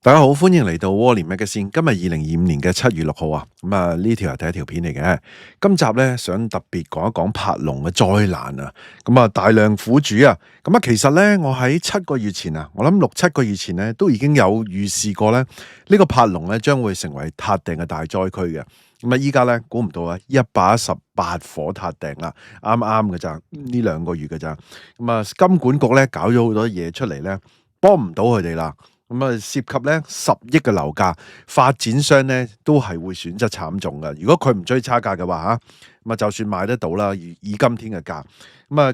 大家好，歡迎嚟到窩連 Magazine。今日2025年嘅7月6號啊，呢條係第一條片嚟嘅。今集咧想特別講一講柏龍嘅災難啊。大量苦主啊。其實咧我喺7個月前啊，我諗6、7個月前咧都已經有預示過咧呢個柏龍咧將會成為撻訂嘅大災區嘅。依家咧估唔到啊，118火撻訂啦，啱啱嘅咋，呢2個月嘅咋。金管局咧搞咗好多嘢出嚟咧，幫唔到佢哋啦。涉及咧10億嘅樓價，發展商咧都係會損失慘重嘅。如果佢唔追差價嘅話就算買得到啦，以今天嘅價，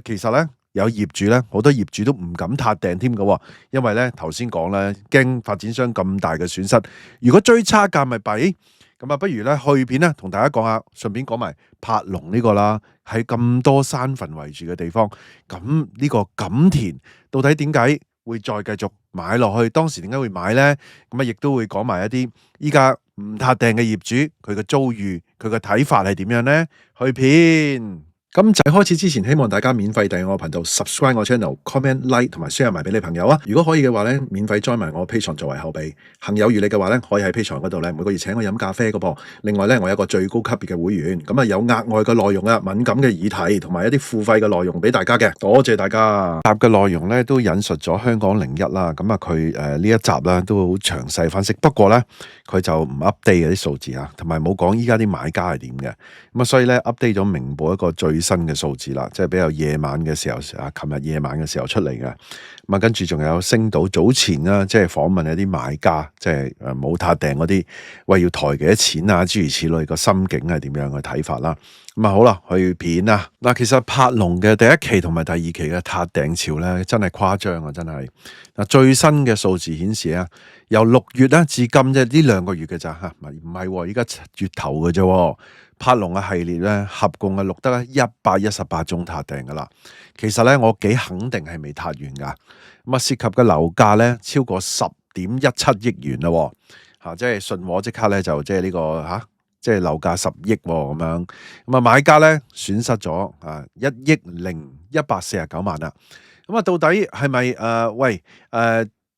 其實咧有業主咧，好多業主都唔敢撻訂添嘅，因為咧頭先講咧驚發展商咁大嘅損失，如果追差價咪弊。不如咧去片咧同大家講下，順便講埋柏龍呢個啦，喺咁多山墳圍住嘅地方，咁呢個錦田到底點解會再繼續買落去？當時點解會買呢？亦都會講埋一啲依家唔撻訂嘅業主佢嘅遭遇，佢嘅睇法係點樣呢？去片。咁就喺開始之前，希望大家免費訂閱我頻道 ，subscribe 我 channel，comment like 同埋 share 埋俾你朋友啊！如果可以嘅話咧，免費 join 埋我 Patreon 作為後備。行有餘力嘅話咧，可以喺 Patreon 嗰度咧每個月請我飲咖啡嘅噃。另外咧，我有一個最高級別嘅會員，有額外嘅內容啊，敏感嘅議題同埋一啲付費嘅內容俾大家嘅。多謝大家。集嘅內容咧都引述咗香港01啦，佢呢一集啦都好詳細分析。不過咧佢就唔 update 嗰啲數字啊，同埋冇講依家啲買家係點嘅。所以咧 update 咗明報一個最新嘅數字啦，即係比較夜晚嘅時候啊，琴日夜晚嘅時候出嚟嘅。跟住仲有星島早前啦，即係訪問一啲買家，即係冇撻訂嗰啲，喂，要抬幾多錢啊？諸如此類，個心境係點樣嘅睇法啦？好啦，去片啊！其實柏龍嘅第一期同埋第二期嘅撻訂潮咧，真係誇張啊！真係最新嘅數字顯示啊，由6月咧至今即係呢2個月嘅咋吓，唔係，依家7月頭嘅啫。柏龍嘅系列咧，合共係錄得118宗撻訂噶啦。其實咧，我幾肯定係未撻完噶。涉及嘅樓價咧超過10.17億元啦。即係信和即刻咧就即係呢個即係樓價10億咁樣。買家咧損失咗1億149萬啦。到底係咪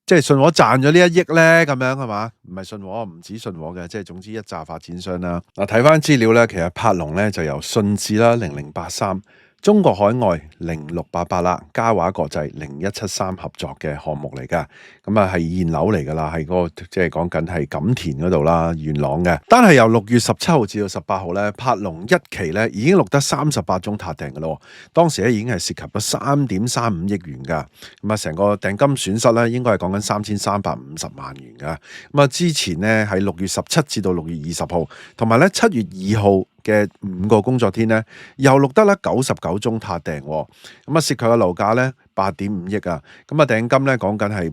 即係信和賺咗呢1億咧，咁樣係嘛？唔係信和，唔止信和嘅，即係總之一紮發展商啦。睇翻資料咧，其實柏龍咧就由信置啦0083。中國海外0688啦，嘉華國際0173合作嘅項目嚟噶，係現樓嚟噶啦，係嗰個即係講緊係錦田嗰度啦，元朗嘅。單係由6月17號至到18號咧，柏龍一期咧已經錄得38宗撻訂噶咯。當時咧已經係涉及咗3.35億元噶，成個訂金損失咧應該係講緊3350萬元噶。之前咧喺6月17至到6月20號，同埋咧7月2號。嘅5個工作天咧，又錄得咧99宗撻訂，涉及嘅樓價咧8.5億啊，訂金咧講緊係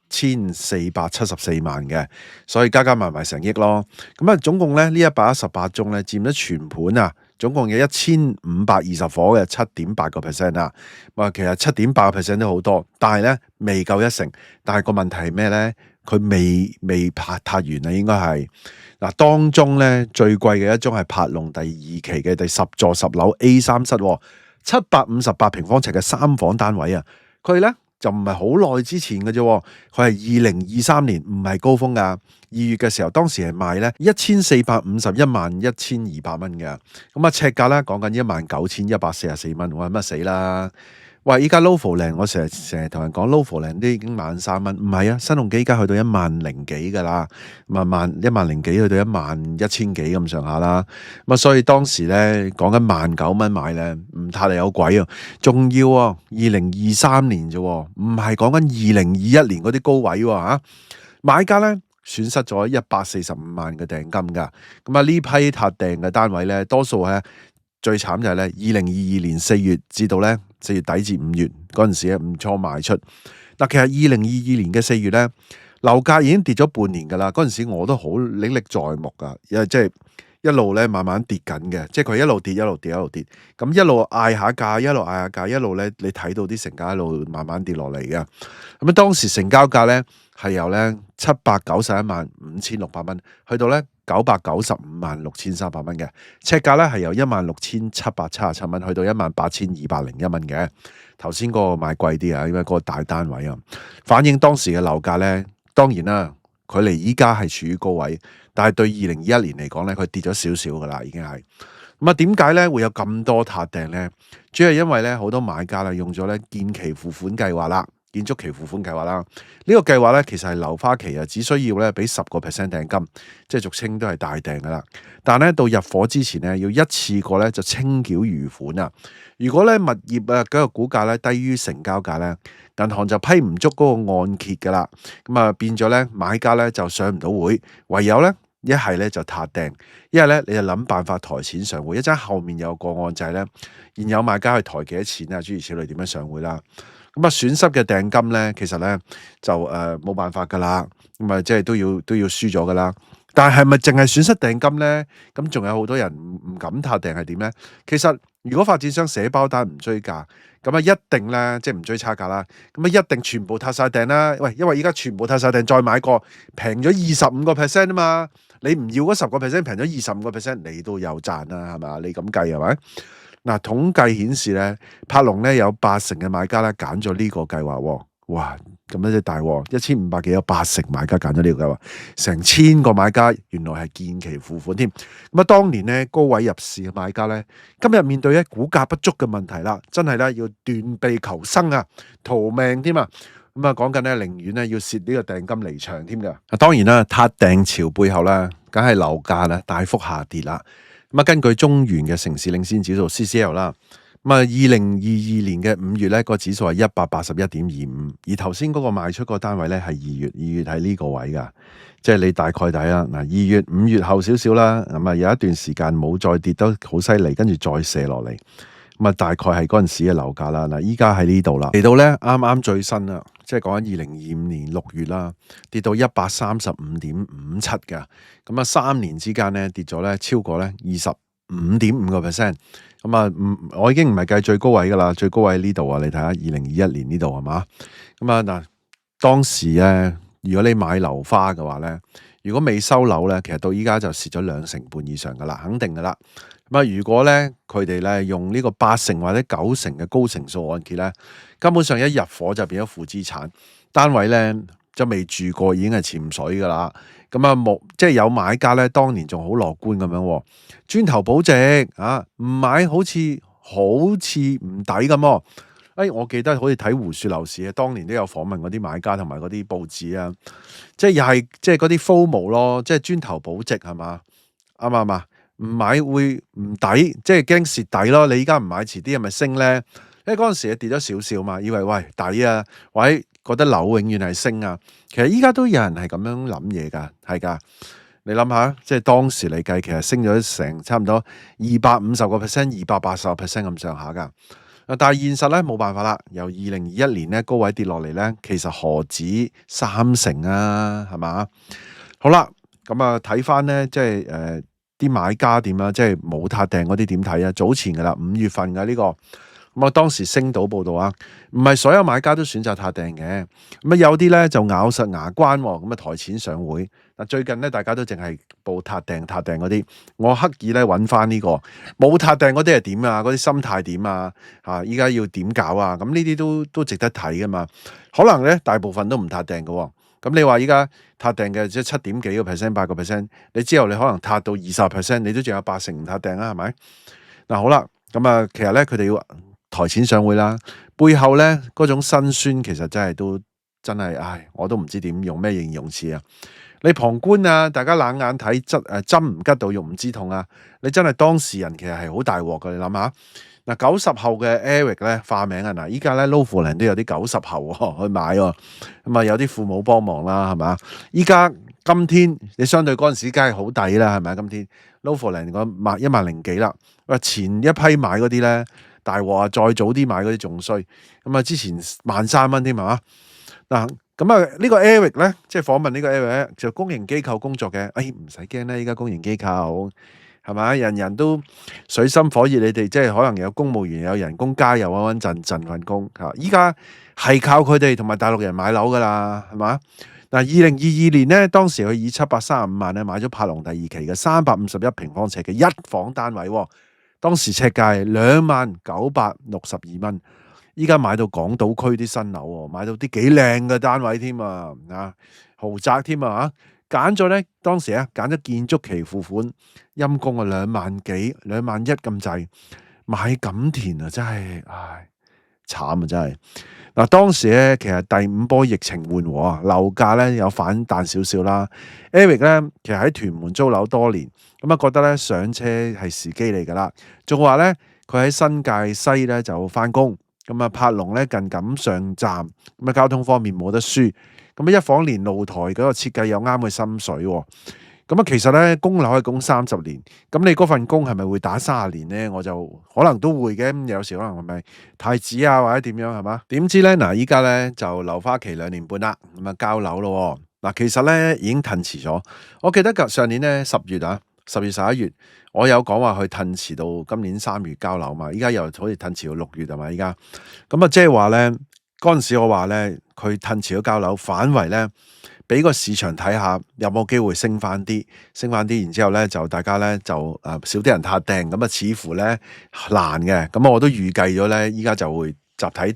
8474萬嘅，所以加加埋埋成億咯。總共咧呢118宗咧佔咗全盤啊，總共有1520伙嘅7.8% 啊。其實7.8% 都好多，但係咧未夠1成。但係個問題係咩咧？佢未撻完啊，應該係。當中咧最貴嘅一宗係柏龍第2期嘅第10座10樓 A3 室，758平方尺嘅3房單位啊。佢咧就唔係好耐之前嘅啫，佢係2023年，唔係高峰噶。2月嘅時候，當時係賣咧14511200嘅，尺價咧講緊19144蚊，我乜死啦！喂，依家 Lofoland 我成日同人講 Lofoland 都已經13,000蚊，唔係啊，新鴻基依家去到10000幾噶啦，10000幾去到11000幾咁上下啦。所以當時咧講緊19000蚊買咧，唔撻嚟有鬼啊！仲要啊，2023年啫，唔係講緊2021年嗰啲高位吓。買家咧損失咗145萬嘅訂金噶。呢批撻訂嘅單位咧，多數係最慘就係咧2022年4月至到咧4月底至5月嗰陣時咧唔錯賣出。其實2022年嘅4月咧，樓價已經跌咗半年噶啦。嗰陣時我都好歷歷在目噶，因為即係一路咧慢慢跌緊嘅，即係佢一路跌一路跌一路跌，咁一路嗌下價，一路嗌下價，一路咧你睇到啲成交一路慢慢跌落嚟嘅。當時成交價咧係由咧7915600蚊去到咧9956300蚊嘅，尺價咧係由16777蚊去到18201蚊嘅。頭先嗰個買貴啲啊，因為嗰個大單位啊，反映當時嘅樓價咧，當然啦，距離依家係處於高位，但係對2021年嚟講咧，佢跌咗少少噶啦，已經係。咁啊，點解咧會有咁多撻訂咧？主要係因為咧好多買家啦用咗咧建期付款計劃啦。建築期付款計劃啦，呢個計劃咧其實係留花期啊，只需要咧俾10%訂金，即係俗稱都係大訂噶啦。但係咧到入伙之前咧，要一次過咧就清繳餘款啊。如果咧物業啊嗰個估價咧低於成交價咧，銀行就批唔足嗰個按揭噶啦。咁啊變咗咧買家咧就上唔到會，唯有咧一係咧就撻訂，一係咧你就諗辦法抬錢上會。一陣後面有個案就係咧現有買家去抬幾多錢啊，諸如此類點樣上會啦。咁啊，損失嘅訂金咧，其實咧就冇辦法噶啦，咁啊即係都要輸咗噶啦。但係咪淨係損失訂金咧？咁仲有好多人唔敢撻訂係點咧？其實如果發展商寫包單唔追價，咁啊一定咧即係唔追差價啦。咁啊一定全部撻晒訂啦。喂，因為依家全部撻晒訂，再買過平咗25%啊嘛。你唔要嗰10%，平咗25%，你都有賺啦，係嘛？你咁計係咪？嗱，統計顯示咧，柏龍咧有80%嘅買家咧揀咗呢個計劃喎，哇！咁一隻大鑊，1500幾有80%買家揀咗呢個計劃，成1000個買家原來係建期付款添。咁啊，當年咧高位入市嘅買家咧，今日面對咧股價不足嘅問題啦，真係咧要斷臂求生啊，逃命添啊！咁啊，講緊咧寧願咧要蝕呢個訂金離場添㗎。啊，當然啦，撻訂潮背後咧，梗係樓價咧大幅下跌啦。咁啊，根據中原嘅城市領先指數 CCL 啦，咁啊2022年嘅5月咧個指數係181.25，而頭先嗰個賣出個單位咧係2月喺呢個位噶，即係你大概睇啦。嗱，2月、5月後少少啦，咁啊有一段時間冇再跌得好犀利，跟住再射落嚟，咁啊大概係嗰陣時嘅樓價啦。嗱，依家喺呢度啦，嚟到咧啱啱最新啦，即係講緊2025年6月啦，跌到135.57嘅，咁啊3年之間咧跌咗咧超過咧25.5%，咁啊我已經唔係計最高位噶啦，最高位呢度啊，你睇下2021年呢度係嘛？咁啊嗱，當時咧如果你買樓花嘅話咧，如果未收樓咧，其實到依家就蝕咗2成半以上噶啦，肯定噶啦。咁啊，如果咧佢哋咧用呢個8成或者9成嘅高成數按揭咧，根本上一入伙就變咗負資產，單位咧就未住過已經係潛水噶啦。咁啊即係有買家咧，當年仲好樂觀咁樣，磚頭保值啊，唔買好似唔抵咁喎。我記得好似睇胡說樓市啊，當年都有訪問嗰啲買家同埋嗰啲報紙啊，即係又係即係嗰啲 FOMO 咯，即係磚頭保值係嘛？啱唔啱啊？唔買會唔抵，即係驚蝕底咯。你依家唔買，遲啲係咪升咧？因為嗰陣時跌咗少少嘛，以為喂抵啊，或者覺得樓永遠係升啊。其實依家都有人係咁樣諗嘢㗎，係㗎。你諗下，即係當時嚟計，其實升咗成差唔多250%、280%咁上下㗎。但係現實咧冇辦法啦，由2021年咧高位跌落嚟咧，其實何止3成啊，係嘛？好啦，咁啊睇翻咧，即係啲買家點啊？即係冇撻訂嗰啲點睇啊？早前噶啦，5月份嘅呢個，咁啊當時星島報道啊，唔係所有買家都選擇撻訂嘅，咁啊有啲咧就咬實牙關，咁啊抬錢上會。嗱，最近咧大家都淨係報撻訂嗰啲，我刻意咧揾翻呢個冇撻訂嗰啲係點啊？嗰啲心態點啊？嚇，依家要點搞啊？咁呢啲都值得睇噶嘛？可能咧大部分都唔撻訂嘅。咁你話依家撻訂嘅即係7點幾個 percent、8%，你之後你可能撻到20%，你都仲有8成唔撻訂啊？係咪？嗱，好啦，咁啊，其實咧佢哋要抬錢上會啦，背後咧嗰種辛酸其實真係，唉，我都唔知點用咩形容詞啊！你旁觀啊，大家冷眼睇，針唔吉到肉唔知痛啊！你真係當事人其實係好大鑊㗎，你諗下。嗱，90後嘅 Eric 咧化名啊，嗱，依家咧 Lofoland 都有啲90後去買喎，咁啊有啲父母幫忙啦，係嘛？依家今天你相對嗰陣時梗係好抵啦，係咪？今天 Lofoland 個10000零幾啦，哇！前一批買嗰啲咧大鑊啊，再早啲買嗰啲仲衰，咁啊之前13,000蚊添係嘛？嗱。咁啊，呢個 Eric 咧，即係訪問呢個 Eric 咧，就公營機構工作嘅，唔使驚啦，依家公營機構係咪？人人都水深火熱，你哋即係可能有公務員有人工加油穩穩陣陣份工嚇，依家係靠佢哋同埋大陸人買樓噶啦，係嘛？嗱，2022年咧，當時佢以735萬咧買咗柏龍第二期嘅351平方尺嘅一房單位，當時尺價係2962蚊。依家買到港島區啲新樓喎，買到啲幾靚嘅單位添啊，豪宅添啊嚇，揀咗咧當時啊揀咗建築期付款，陰公啊2萬幾2萬1咁滯，買錦田啊真係唉慘啊真係。嗱，當時咧其實第5波疫情緩和啊，樓價咧有反彈少少啦。Eric 咧其實喺屯門租樓多年，咁啊覺得咧上車係時機嚟㗎啦，仲話咧佢喺新界西咧就翻工，咁啊柏龍咧近錦上站，咁啊交通方面冇得輸，咁啊一房連露台嗰個設計又啱佢心水喎。咁啊，其實咧供樓係供30年，咁你嗰份工係咪會打30年咧？我就可能都會嘅，咁有時可能係咪太子啊或者點樣係嘛？點知咧嗱，依家咧就留花期2年半啦，咁啊交樓咯喎。嗱，其實咧已經褪遲咗。我記得上年咧10月啊，10月11月，我有講話佢褪遲到今年3月交樓嘛，依家又好似褪遲到6月係嘛？依家咁啊，即係話咧嗰陣時我話咧佢褪遲咗交樓，反為咧。俾個市場睇下有冇機會升翻啲，然之後咧就大家咧就少啲人撻訂，咁啊似乎咧難嘅，咁我都預計咗咧，依家就會集體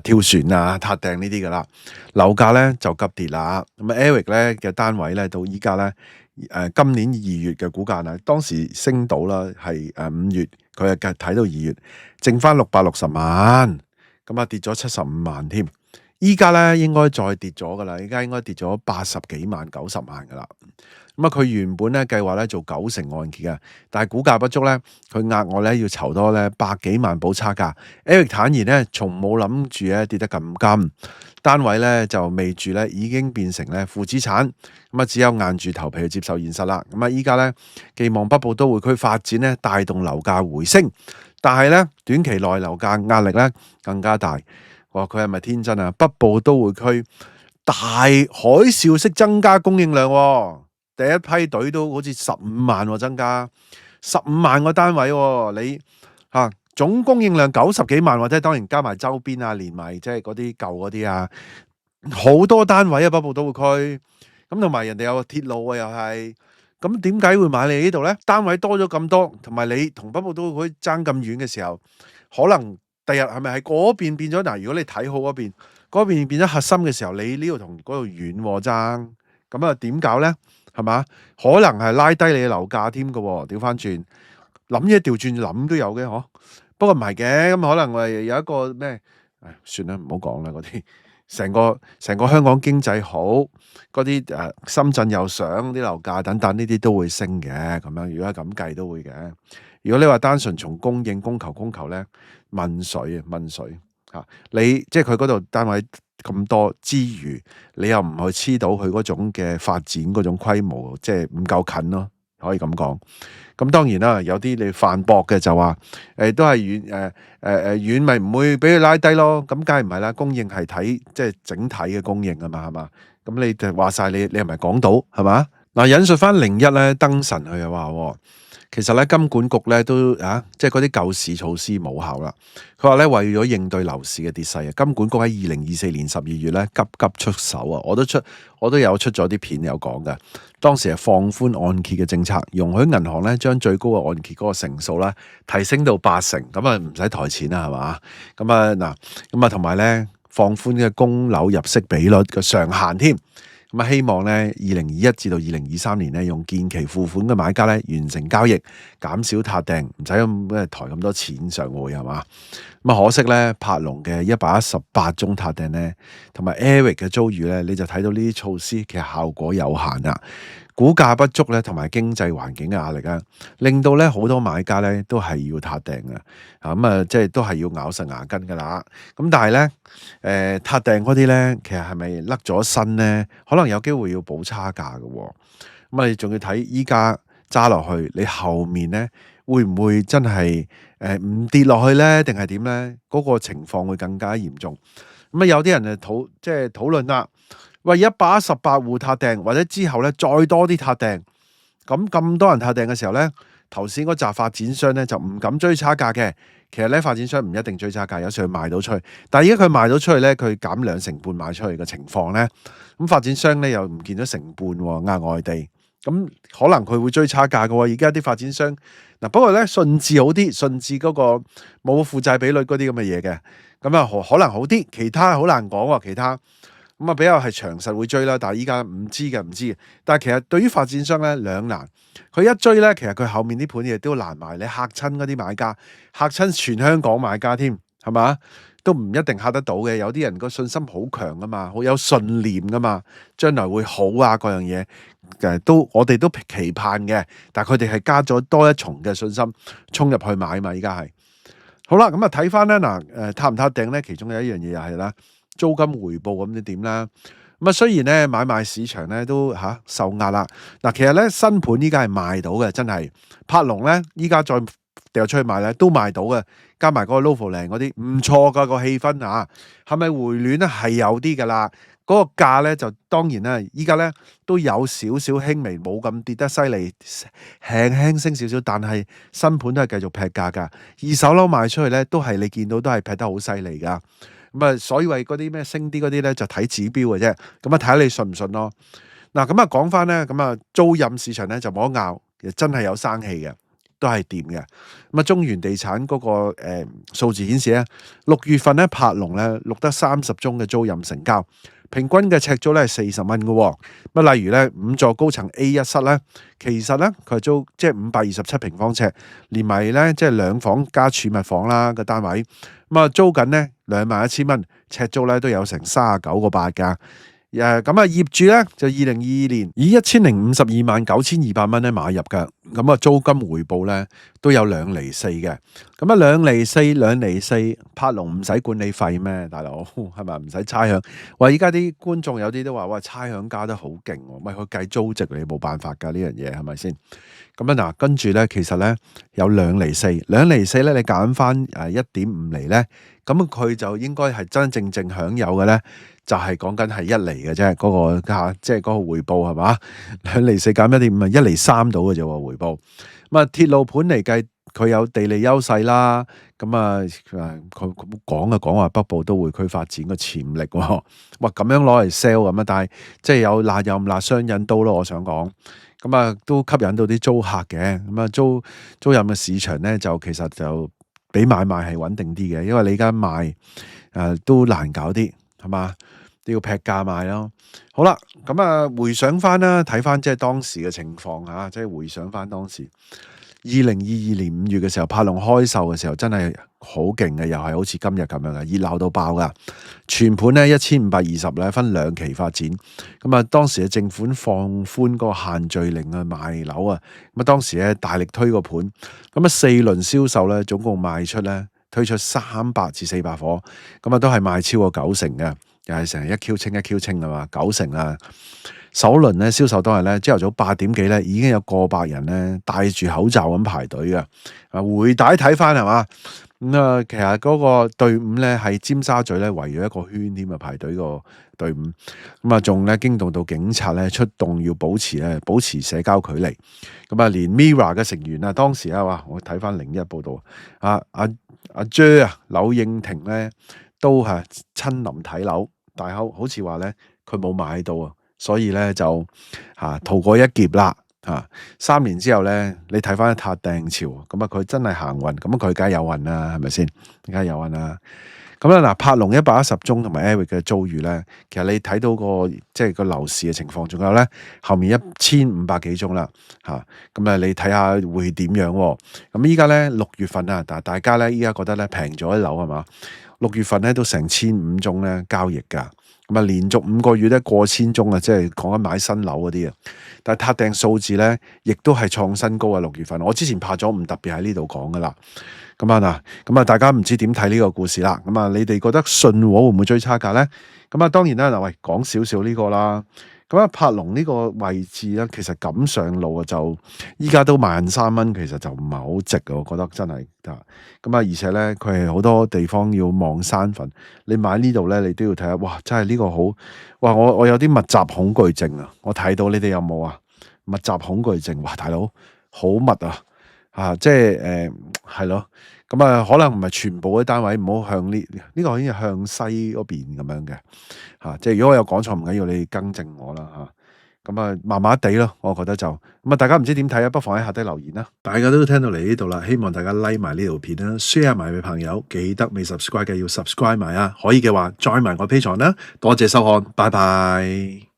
跳船啊撻訂呢啲噶啦，樓價咧就急跌啦。咁啊 Eric 咧嘅單位咧到依家咧今年2月嘅估價啊，當時升到啦係5月，佢係睇到2月，剩翻660萬，咁啊跌咗75萬添。依家咧應該再跌咗噶啦，依家應該跌咗80幾萬、90萬噶啦。咁啊，佢原本咧計劃咧做90%按揭嘅，但係估價不足咧，佢額外咧要籌多咧100幾萬補差價。Eric 坦言咧，從冇諗住咧跌得咁金，單位咧就未住咧已經變成咧負資產，咁啊只有硬住頭皮去接受現實啦。咁啊，依家咧寄望北部都會區發展咧帶動樓價回升，但係咧短期內樓價壓力咧更加大。話佢係咪天真啊？北部都會區大海嘯式增加供應量喎，第一批隊都好似15萬喎，增加15萬個單位喎，你總供應量90幾萬，或者當然加埋周邊啊，連埋即係嗰啲舊嗰啲啊，好多單位啊，北部都會區咁，同埋人哋有個鐵路啊，又係咁，點解會買你呢度咧？單位多咗咁多，同埋你同北部都會區爭咁遠嘅時候，可能。第日係咪喺嗰邊變咗？嗱，如果你睇好嗰邊變咗核心嘅時候，你呢度同嗰度遠爭，咁啊點搞咧？係嘛？可能係拉低你嘅樓價添㗎喎。調翻轉諗嘢，調轉諗都有嘅，嗬。不過唔係嘅，咁可能我哋有一個咩？唉，算啦，唔好講啦。嗰啲成個香港經濟好，嗰啲深圳又上啲樓價等等，呢啲都會升嘅。咁樣如果係咁計都會嘅。如果你話單純從供求咧，問水嚇，你即係佢嗰度單位咁多之餘，你又唔去黐到佢嗰種嘅發展嗰種規模，即係唔夠近咯，可以咁講。咁當然啦，有啲你反駁嘅就話都係遠咪唔會俾佢拉低咯。咁梗係唔係啦？供應係睇即係整體嘅供應啊嘛，係嘛？咁你就話晒你係咪講到係嘛？嗱，引述翻01咧，燈神佢又話。其實咧，金管局咧都即係嗰啲救市措施冇效啦。佢話咧，為咗應對樓市嘅跌勢啊，金管局喺2024年12月咧急出手啊！我都有出咗啲片有講嘅。當時係放寬按揭嘅政策，容許銀行咧將最高嘅按揭嗰個成數咧提升到80%，咁啊唔使抬錢啦，係嘛？咁啊同埋咧放寬嘅供樓入息比率嘅上限添。咁啊，希望咧2021至到2023年咧，用建期付款嘅買家咧完成交易，減少撻訂，唔使咁抬咁多錢上會係嘛？咁啊，可惜咧，柏龍嘅118宗撻訂咧，同埋 Eric 嘅遭遇咧，你就睇到呢啲措施其實效果有限啦。估價不足咧，同埋經濟環境嘅壓力啊，令到咧好多買家咧都係要撻訂嘅，咁啊即係都係要咬實牙根噶啦。咁但係咧，撻訂嗰啲咧，其實係咪甩咗身咧？可能有機會要補差價嘅喎。咁啊，你仲要睇依家揸落去，你後面咧會唔會真係唔跌落去咧？定係點咧？嗰個情況會更加嚴重。咁啊，有啲人即係討論啦。喂，118戶撻訂，或者之後咧再多啲撻訂，咁多人撻訂嘅時候咧，頭先嗰紮發展商咧就唔敢追差價嘅。其實咧發展商唔一定追差價，有時佢賣到出去，但係而家佢賣到出去咧，佢減2成半賣出去嘅情況咧，咁發展商咧又唔見咗成半喎，額外地咁可能佢會追差價嘅喎。而家啲發展商嗱，不過咧順治好啲，順治嗰個冇負債比率嗰啲咁嘅嘢嘅，咁啊可能好啲，其他好難講喎，其他。咁啊比較係長實會追啦，但係依家唔知嘅，唔知嘅。但係其實對於發展商咧兩難，佢一追咧，其實佢後面啲盤嘢都難賣，你嚇親嗰啲買家，嚇親全香港買家添，係嘛？都唔一定嚇得到嘅。有啲人個信心好強噶嘛，好有信念噶嘛，將來會好啊，各樣嘢都我哋都期盼嘅。但係佢哋係加咗多一重嘅信心，衝入去買嘛。依家係好啦，咁啊睇翻咧嗱，撻唔撻訂咧？其中有一樣嘢又係啦。租金回報咁你點啦？咁啊雖然咧買賣市場咧都受壓啦。嗱，其實咧新盤依家係賣到嘅，真係柏龍咧依家再掉出去賣咧都賣到嘅，加埋嗰個 Lofoten 嗰啲唔錯噶個氣氛啊，係咪回暖咧？係有啲噶啦，嗰個價咧就當然啦，依家咧都有少少輕微，冇咁跌得犀利，輕輕升少少，但係新盤都係繼續劈價噶，二手樓賣出去咧都係你見到都係劈得好犀利噶。咁啊，所謂嗰啲咩升啲嗰啲咧，就睇指標嘅啫。咁啊，睇下你信唔信咯。嗱，咁啊講翻咧，咁啊租賃市場咧就冇得拗，其實真係有生氣嘅，都係掂嘅。咁啊，中原地產嗰個數字顯示咧，6月份咧柏龍咧錄得30宗嘅租賃成交，平均嘅尺租咧係40蚊嘅喎。咁啊，例如咧5座高層 A1 室咧，其實咧佢租即係527平方尺，連埋咧即係2房加儲物房啦個單位，咁啊租緊咧21,000蚊，尺租咧都有成39個8㗎。咁啊業主咧就2022年以10529200蚊咧買入㗎，咁啊租金回報咧都有2.4厘嘅，咁啊2.4厘，柏龍唔使管理費咩？大佬係咪唔使差餉？哇！依家啲觀眾有啲都話哇差餉加得好勁喎，咪佢計租值你冇辦法㗎呢樣嘢係咪先？咁啊嗱，跟住咧其實咧有2.4厘，2.4厘咧你減翻1.5厘咧，咁佢就應該係真真正正享有嘅咧。就係講緊係1厘嘅啫，嗰個價即係嗰個回報係嘛？2.4厘減1.5係1.3厘到嘅啫喎回報。咁啊鐵路盤嚟計，佢有地利優勢啦。咁啊佢講話北部都會區發展嘅潛力喎。哇咁樣攞嚟 sell 咁啊，但係即係有辣有唔辣雙引刀咯。我想講咁啊都吸引到啲租客嘅。咁啊租賃嘅市場咧就其實就比買賣係穩定啲嘅，因為你而家賣都難搞啲係嘛？都要劈價賣咯。好啦，咁啊回想翻啦，睇翻即係當時嘅情況嚇，即係回想翻當時2022年5月嘅時候，柏龍開售嘅時候真係好勁嘅，又係好似今日咁樣嘅熱鬧到爆噶。全盤咧1520咧分2期發展，咁啊當時嘅政府放寬嗰個限聚令啊賣樓啊，咁啊當時咧大力推個盤，咁啊4輪銷售咧總共賣出咧推出300至400伙，咁啊都係賣超過90嘅。又係成日一 Q 清啊嘛，90%啊！首輪咧銷售當日咧，朝頭早8點幾咧，已經有過百人咧戴住口罩咁排隊嘅。回帶睇翻係嘛？咁啊，其實嗰個隊伍咧係尖沙咀咧圍咗一個圈添啊，排隊個隊伍。咁啊，仲咧驚動到警察咧出動，要保持社交距離。咁啊，連 Mirror 嘅成員啊，當時啊，哇！我睇翻01報道，阿 J 柳應廷咧。都係親臨睇樓，但係好似話咧，佢冇買到啊，所以咧就逃過一劫啦。3年之後咧，你睇翻一撻訂潮，咁啊佢真係行運，咁佢梗係有運啦，係咪先？梗係有運啦。咁咧嗱，柏龍110宗同埋 Eric 嘅遭遇咧，其實你睇到即係個樓市嘅情況，仲有咧後面1500幾宗啦。咁啊你睇下會點樣喎？咁依家咧6月份啊，但係大家咧依家覺得咧平咗啲樓係嘛？6月份咧都成1500宗咧交易㗎，咁啊連續5個月咧過千宗啊，即係講緊買新樓嗰啲啊。但係撻訂數字咧，亦都係創新高啊！6月份，我之前拍咗唔特別喺呢度講㗎啦。咁啊大家唔知點睇呢個故事啦。咁啊，你哋覺得信和會唔會追差價咧？咁啊，當然啦，嗱喂，講少少呢個啦。咁啊，柏龍呢個位置咧，其實咁上路啊，就依家都13,000蚊，其實就唔係好值啊，我覺得真係咁啊，而且咧，佢係好多地方要望山墳，你買呢度咧，你都要睇下，哇！真係呢個好，哇！我有啲密集恐懼症啊，我睇到你哋有冇啊？密集恐懼症，哇！大佬好密啊，即係係咯。咁啊，可能唔係全部嘅單位，唔好向呢個好似向西嗰邊咁樣嘅，即係如果我有講錯唔緊要，你更正我啦咁啊麻麻地咯，我覺得就咁啊，大家唔知點睇啊，不妨喺下低留言啦。大家都聽到嚟呢度啦，希望大家 like 埋呢條片啦，share 埋俾朋友，記得未 subscribe 嘅要 subscribe 埋啊，可以嘅話 join 埋我 Patreon啦，多謝收看，拜拜。